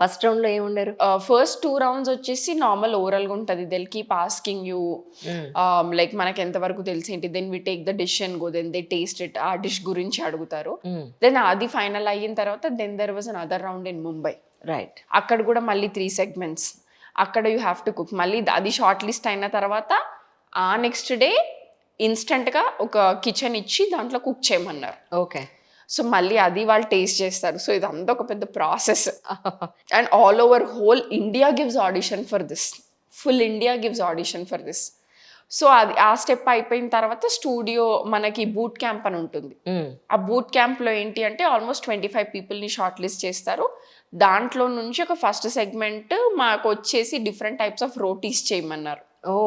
First రౌండ్‌లో ఏం వండారు? ఫస్ట్ 2 రౌండ్స్ వచ్చేసి నార్మల్ ఓరల్‌గా ఉంటది. They'll keep asking you like మనకి ఎంత వరకు తెలిసేంటి. Then we take the dish and go. Then they taste it. ఆ డిష్ గురించి అడుగుతారు. దెన్ అది ఫైనల్ అయిన తర్వాత then there was another round in Mumbai. Right. అక్కడ కూడా మళ్ళీ 3 సెగ్మెంట్స్. అక్కడ యూ హ్యావ్ టు కుక్. మళ్ళీ అది షార్ట్ లిస్ట్ అయిన తర్వాత ఆ నెక్స్ట్ డే ఇన్స్టెంట్‌గా ఒక కిచెన్ ఇచ్చి దాంట్లో కుక్ చేయమన్నారు. ఓకే. సో మళ్ళీ అది వాళ్ళు టేస్ట్ చేస్తారు. సో ఇదంతా ఒక పెద్ద process. And all over whole India gives audition for this. Full India gives audition for this. So అది ఆ స్టెప్ అయిపోయిన తర్వాత స్టూడియో మనకి బూట్ క్యాంప్ అని ఉంటుంది. ఆ బూట్ క్యాంప్లో ఏంటి అంటే ఆల్మోస్ట్ 25 పీపుల్ని షార్ట్ లిస్ట్ చేస్తారు. దాంట్లో నుంచి ఒక ఫస్ట్ సెగ్మెంట్ మాకు వచ్చేసి డిఫరెంట్ టైప్స్ ఆఫ్ రోటీస్ చేయమన్నారు. ఓ.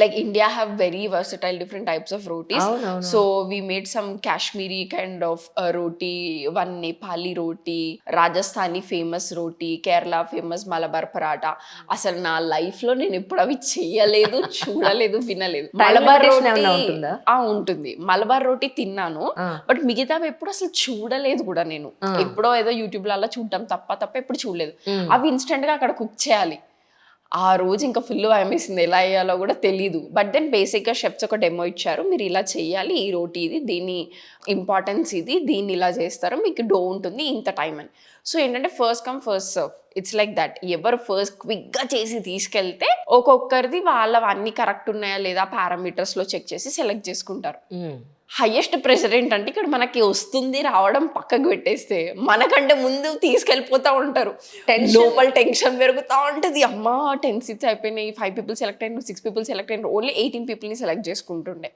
Like India have very versatile different types of rotis. అవునవును. So we made some Kashmiri kind of roti, one Nepali roti, Rajasthani famous roti, Kerala famous Malabar paratha. అసలు నా life లో నేను ఎప్పుడు అవి చెయ్యలేదు, చూడలేదు, వినలేదు. మలబార్ రోటీ ఉంటుంది. మలబార్ రోటీ తిన్నాను, బట్ మిగతావి ఎప్పుడు అసలు చూడలేదు కూడా నేను. ఎప్పుడో ఏదో యూట్యూబ్ లలో చూడటం తప్ప ఎప్పుడు చూడలేదు. అవి ఇన్స్టెంట్ గా అక్కడ కుక్ చేయాలి. ఆ రోజు ఇంకా ఫుల్ భయమేసింది, ఎలా అయ్యాలో కూడా తెలీదు. బట్ దెన్ బేసిక్గా షెఫ్స్ ఒక డెమో ఇచ్చారు, మీరు ఇలా చేయాలి, ఈ రోటీ ఇది, దీని ఇంపార్టెన్స్ ఇది, దీన్ని ఇలా చేస్తారు, మీకు డో ఉంటుంది ఇంత టైం అని. సో ఏంటంటే first come first serve, it's like that. ఎవరు ఫస్ట్ క్విక్గా చేసి తీసుకెళ్తే ఒక్కొక్కరిది వాళ్ళ అన్ని కరెక్ట్ ఉన్నాయా లేదా పారామీటర్స్లో చెక్ చేసి సెలెక్ట్ చేసుకుంటారు. హైయెస్ట్ ప్రెషర్ ఏంటంటే ఇక్కడ మనకి వస్తుంది రావడం పక్కకు పెట్టేస్తే మనకంటే ముందు తీసుకెళ్ళిపోతూ ఉంటారు. లోపల టెన్షన్ పెరుగుతూ ఉంటుంది. అమ్మా 10 సీట్స్ అయిపోయినాయి, 5 పీపుల్ సెలెక్ట్ అయినారు, 6 పీపుల్ సెలెక్ట్ అయినారు, ఓన్లీ 18 పీపుల్ని సెలెక్ట్ చేసుకుంటుండే.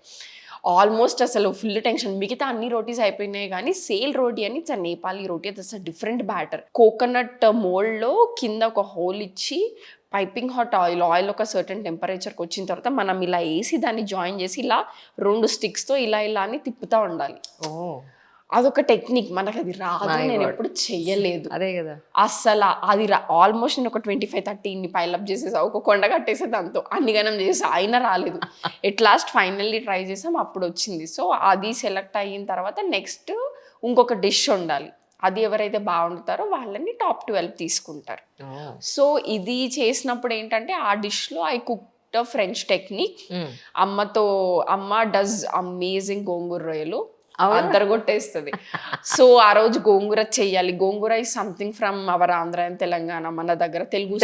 ఆల్మోస్ట్ అసలు ఫుల్ టెన్షన్. మిగతా అన్ని రోటీస్ అయిపోయినాయి కానీ సేల్ రోటీ అని it's Nepali roti. It's different batter. Coconut మోల్డ్లో కింద ఒక హోల్ ఇచ్చి పైపింగ్ హాట్ ఆయిల్ ఒక సర్టన్ టెంపరేచర్కి వచ్చిన తర్వాత మనం ఇలా వేసి దాన్ని జాయిన్ చేసి ఇలా 2 స్టిక్స్తో ఇలా అని తిప్పుతూ ఉండాలి. అదొక టెక్నిక్. మనకు అది రాదు, నేను ఎప్పుడు చెయ్యలేదు. అదే కదా అసలు అది ఆల్మోస్ట్ నేను ఒక 25-30 ఇన్ని పైలప్ చేసేసా, ఒక కొండ కట్టేసే దాంతో అన్ని గనం చేసా, అయినా రాలేదు. ఎట్ లాస్ట్ ఫైనల్లీ ట్రై చేసాం, అప్పుడు వచ్చింది. సో అది సెలెక్ట్ అయిన తర్వాత నెక్స్ట్ ఇంకొక డిష్ ఉండాలి. అది ఎవరైతే బాగుంటారో వాళ్ళని టాప్ 12 తీసుకుంటారు. సో ఇది చేసినప్పుడు ఏంటంటే ఆ డిష్లో ఐ కుక్డ్ ఫ్రెంచ్ టెక్నిక్. అమ్మ డస్ అమేజింగ్ గోంగూర రొయ్యలు, అందరు కొట్టేస్తుంది. సో ఆ రోజు గోంగూర చెయ్యాలి. Gongura is something from our Andhra and Telangana, మన దగ్గర తెలుగు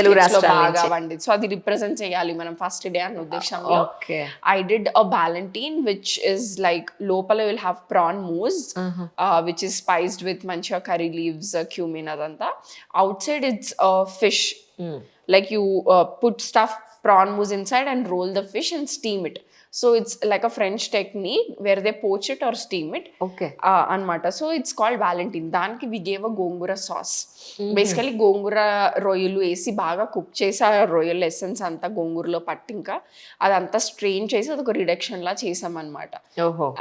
బాగా వండి. సో అది రిప్రజెంట్ చేయాలి మనం ఫస్ట్ డే అన్న ఉద్దేశంలో I did a ballotine which is like లోపల will have prawn mousse which is spiced with మంచిగా కర్రీ లీవ్స్, క్యూమిన్, అదంతా. Outside it's fish, like you put stuff prawn mousse inside and roll the fish and steam it. So it's like a French technique where they poach it or steam it. Okay. Anmata. So it's called Valentine. Danki we gave a gongura sauce. Basically gongura royalu esi baga cook chesi aa royal essence anta gonguralo pattinka adanta strain chesi adoka reduction la chesam anamata.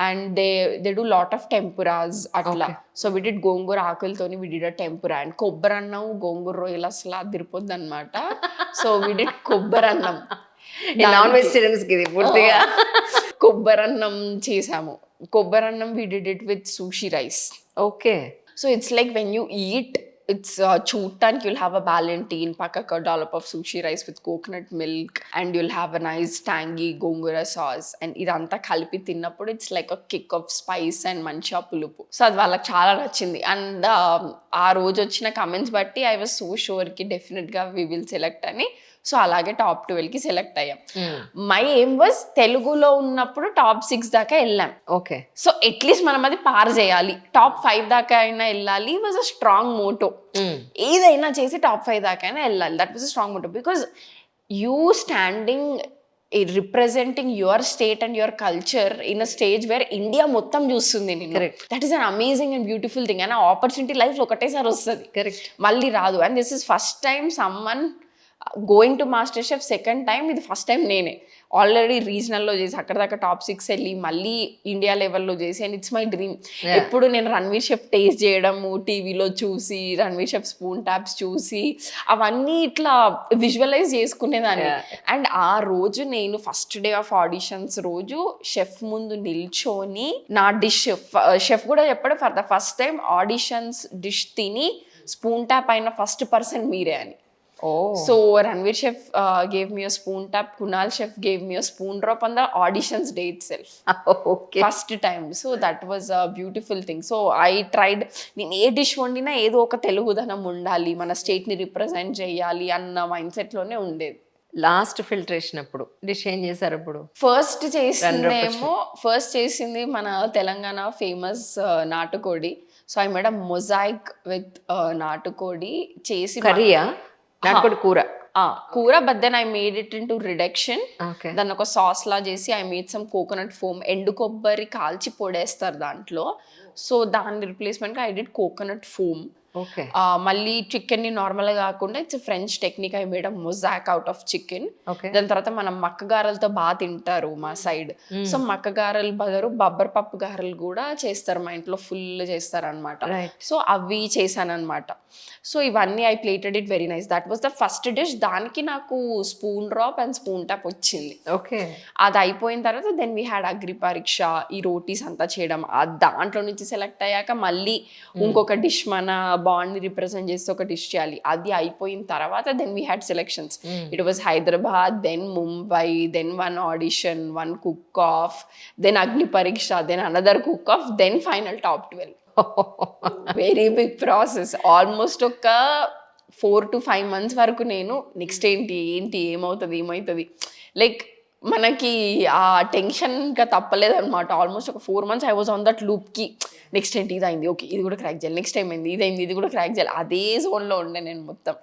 And they do lot of tempuras atla. Okay. So we did gongura akultoni we did a tempura and kobbarannam gongura royal asla adiripoddu anamata. So we did kobbarannam. Non vegetarians కి పూర్తిగా కొబ్బరన్నం చేసాము. Kobbarannam we did it with sushi rice. Okay. So it's like when you eat it's చూడటానికి you'll have a Ballantine, పక్కకు dollop of sushi rice with coconut milk and you'll have a nice tangy gongura sauce and ఇదంతా కలిపి తిన్నప్పుడు it's like a kick of spice and మంచిగా పులుపు. So అది వాళ్ళకి చాలా నచ్చింది. అండ్ ఆ రోజు వచ్చిన కమెంట్స్ బట్టి ఐ వాజ్ సో షూర్ కి డెఫినెట్గా వి విల్ సెలెక్ట్ అని. సో అలాగే టాప్ 12 కి సెలెక్ట్ అయ్యాం. మై ఎయిమ్ వాజ్ తెలుగులో ఉన్నప్పుడు టాప్ 6 దాకా వెళ్ళాం. ఓకే. సో అట్లీస్ట్ మనం అది పార్ చేయాలి, టాప్ 5 దాకా అయినా వెళ్ళాలి వాజ్ అ స్ట్రాంగ్ మోటో. ఏదైనా చేసి టాప్ 5 దాకా అయినా వెళ్ళాలి, that was a strong motto. Because you standing representing your state and your culture in a stage where India మొత్తం చూస్తుంది నేను. That is an amazing and beautiful thing. And ఆ opportunity లైఫ్లో ఒకటేసారి వస్తుంది, మళ్ళీ రాదు. And this is first time someone going to MasterChef. Second time, ఇది ఫస్ట్ టైం నేనే ఆల్రెడీ రీజనల్లో చేసి అక్కడ దాకా టాప్ 6 వెళ్ళి మళ్ళీ ఇండియా లెవెల్లో చేసి. And it's my dream. ఎప్పుడు నేను రణ్వీర్ షెఫ్ టేస్ట్ చేయడము టీవీలో చూసి, రణ్వీర్ షెఫ్ స్పూన్ ట్యాప్స్ చూసి అవన్నీ ఇట్లా విజువలైజ్ చేసుకునేదాన్ని. అండ్ ఆ రోజు నేను ఫస్ట్ డే ఆఫ్ ఆడిషన్స్ రోజు షెఫ్ ముందు నిల్చొని నా డిష్, షెఫ్ కూడా చెప్పాడు for the first time auditions dish తిని స్పూన్ ట్యాప్ అయిన ఫస్ట్ పర్సన్ మీరే అని. ఓ So Ranveer chef gave me a spoon tap. Kunal chef gave me a spoon drop on the auditions day itself. Okay. First time. So that was a beautiful thing. So I tried. నేను ఏ dish వండినా ఏదో ఒక తెలుగుదనం ఉండాలి, మన స్టేట్ని represent చేయాలి అన్న mind సెట్లోనే ఉండేది. Last filtration అప్పుడు డిష్ ఏం చేశారు అప్పుడు? ఫస్ట్ చేసింది మన తెలంగాణ ఫేమస్ నాటుకోడి. So I made a mosaic with నాటుకోడి చేసి కర్రీయా? నాటుకోడి కూర? కూర, but then I made it into reduction. Okay. దాన్ని ఒక సాస్ లా చేసి I made some coconut foam. ఎండు కొబ్బరి కాల్చి పొడేస్తారు దాంట్లో. సో దాని రిప్లేస్మెంట్గా I did coconut foam. Okay. మళ్ళీ చికెన్ని నార్మల్గా కాకుండా it's French technique. I made a mosaic out of chicken. Okay. దాని తర్వాత మనం మక్కగారలతో బాగా తింటారు మా సైడ్. సో మక్కగారలు బదులు బబ్బర్ పప్పు గారెలు కూడా చేస్తారు మా ఇంట్లో, ఫుల్ చేస్తారు అనమాట. రైట్. సో అవి చేశాను అనమాట. సో ఇవన్నీ I plated it very nice. That was the first dish. దానికి నాకు spoon drop and spoon tap వచ్చింది. ఓకే. అది అయిపోయిన తర్వాత దెన్ వీ హ్యాడ్ అగ్రి పరీక్ష, ఈ రోటీస్ అంతా చేయడం. దాంట్లో నుంచి సెలెక్ట్ అయ్యాక మళ్ళీ ఇంకొక డిష్, మన బాండ్ని రిప్రజెంట్ చేస్తే ఒక డిష్ చేయాలి. అది అయిపోయిన తర్వాత then we had selections. It was Hyderabad, then Mumbai, then one audition, one cook off, then Agni Pariksha, then another cook off, then final top 12. Very big process. Almost ఒక 4 to 5 months వరకు నేను నెక్స్ట్ ఏంటి ఏమవుతుంది లైక్ మనకి ఆ టెన్షన్ ఇంకా తప్పలేదన్నమాట. ఆల్మోస్ట్ ఒక 4 months I was on that లూప్కి. నెక్స్ట్ ఏంటి ఇది అయింది, ఓకే ఇది కూడా క్రాక్ చేయాలి, నెక్స్ట్ టైం అయింది ఇదైంది, ఇది కూడా క్రాక్ చేయాలి. అదే జోన్లో ఉండే నేను మొత్తం.